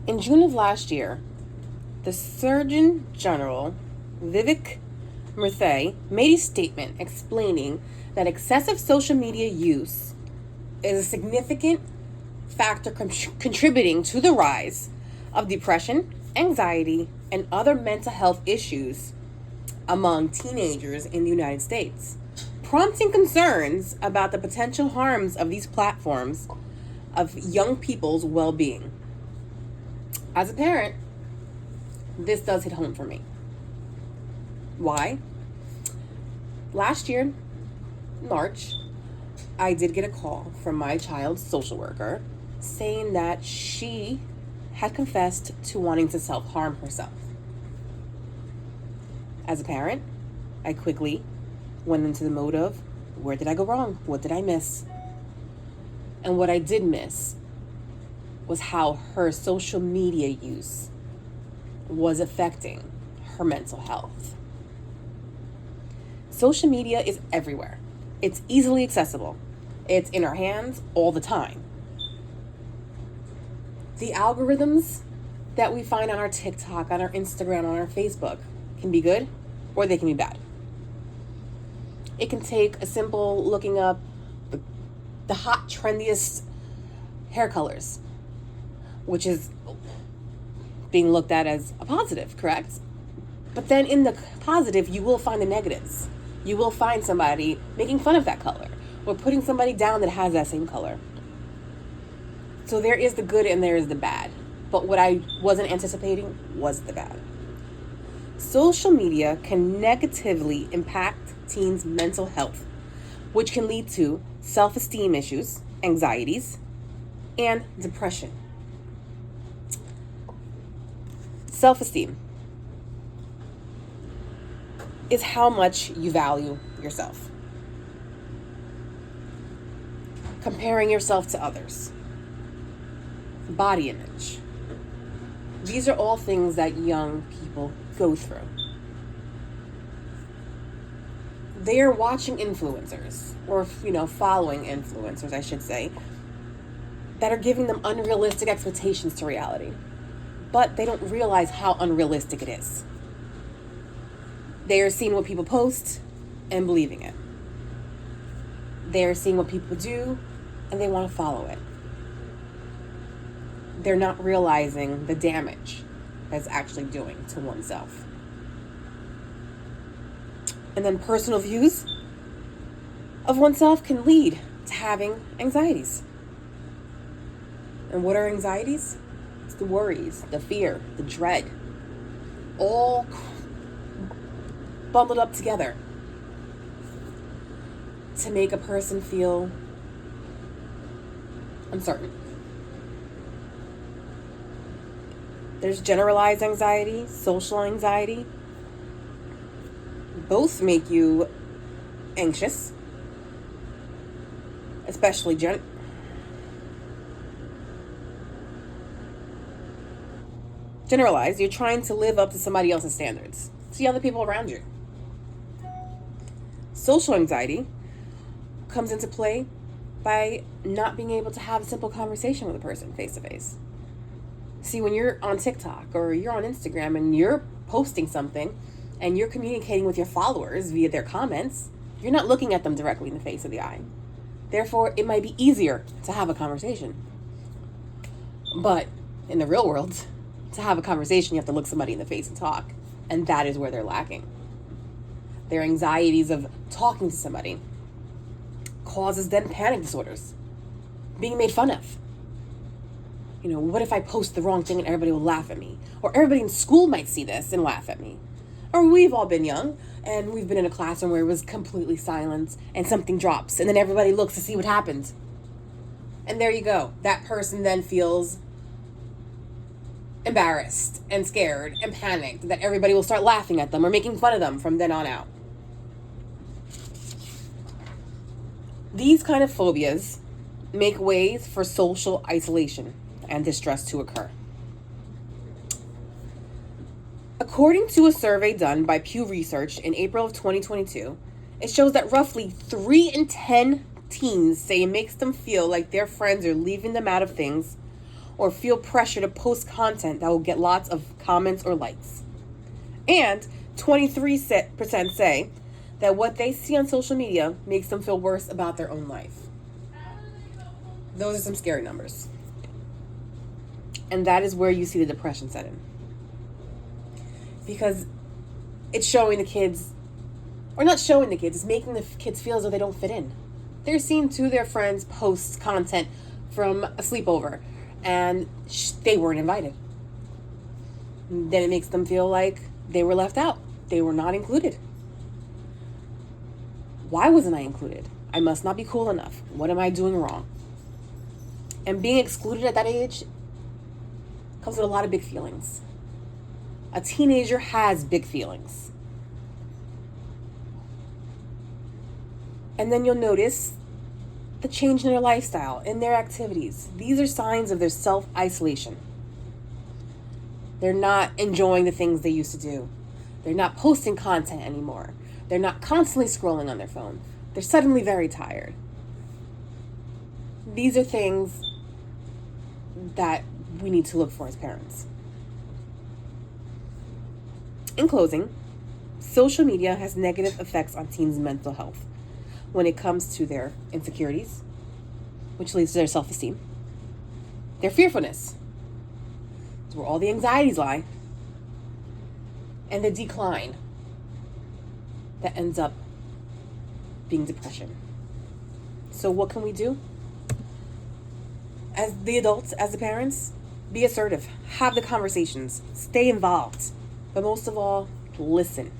In June of last year, the Surgeon General, Vivek Murthy, made a statement explaining that excessive social media use is a significant factor contributing to the rise of depression, anxiety, and other mental health issues among teenagers in the United States, prompting concerns about the potential harms of these platforms of young people's well-being. As a parent, this does hit home for me. Why? Last year, March, I did get a call from my child's social worker saying that she had confessed to wanting to self-harm herself. As a parent, I quickly went into the mode of, where did I go wrong? What did I miss? And what I did miss was how her social media use was affecting her mental health. Social media is everywhere. It's easily accessible. It's in our hands all the time. The algorithms that we find on our TikTok, on our Instagram, on our Facebook can be good or they can be bad. It can take a simple looking up the hot, trendiest hair colors, which is being looked at as a positive, correct? But then in the positive, you will find the negatives. You will find somebody making fun of that color or putting somebody down that has that same color. So there is the good and there is the bad. But what I wasn't anticipating was the bad. Social media can negatively impact teens' mental health, which can lead to self-esteem issues, anxieties, and depression. Self-esteem is how much you value yourself. Comparing yourself to others. Body image. These are all things that young people go through. They are watching influencers, or following influencers, I should say, that are giving them unrealistic expectations to reality. But they don't realize how unrealistic it is. They are seeing what people post and believing it. They are seeing what people do and they want to follow it. They're not realizing the damage that's actually doing to oneself. And then personal views of oneself can lead to having anxieties. And what are anxieties? It's the worries, the fear, the dread, all bundled up together to make a person feel uncertain. There's generalized anxiety, social anxiety. Both make you anxious, especially generalized. You're trying to live up to somebody else's standards. See other people around you. Social anxiety comes into play by not being able to have a simple conversation with a person face to face. See, when you're on TikTok or you're on Instagram and you're posting something and you're communicating with your followers via their comments, you're not looking at them directly in the face of the eye. Therefore, it might be easier to have a conversation. But in the real world, to have a conversation, you have to look somebody in the face and talk. And that is where they're lacking. Their anxieties of talking to somebody causes them panic disorders, being made fun of. What if I post the wrong thing and everybody will laugh at me? Or everybody in school might see this and laugh at me. Or we've all been young and we've been in a classroom where it was completely silent and something drops and then everybody looks to see what happened. And there you go. That person then feels embarrassed and scared and panicked that everybody will start laughing at them or making fun of them from then on out. These kind of phobias make ways for social isolation and distress to occur. According to a survey done by Pew Research in April of 2022, it shows that roughly 3 in 10 teens say it makes them feel like their friends are leaving them out of things or feel pressure to post content that will get lots of comments or likes. And 23% say that what they see on social media makes them feel worse about their own life. Those are some scary numbers. And that is where you see the depression set in. Because it's showing the kids, or not showing the kids, it's making the kids feel as though they don't fit in. They're seeing two of their friends post content from a sleepover, and they weren't invited. Then it makes them feel like they were left out. They were not included. Why wasn't I included? I must not be cool enough. What am I doing wrong? And being excluded at that age comes with a lot of big feelings. A teenager has big feelings. And then you'll notice the change in their lifestyle, in their activities. These are signs of their self-isolation. They're not enjoying the things they used to do. They're not posting content anymore. They're not constantly scrolling on their phone. They're suddenly very tired. These are things that we need to look for as parents. In closing, social media has negative effects on teens' mental health when it comes to their insecurities, which leads to their self-esteem, their fearfulness, it's where all the anxieties lie, and the decline that ends up being depression. So what can we do? As the adults, as the parents, be assertive, have the conversations, stay involved, but most of all, listen.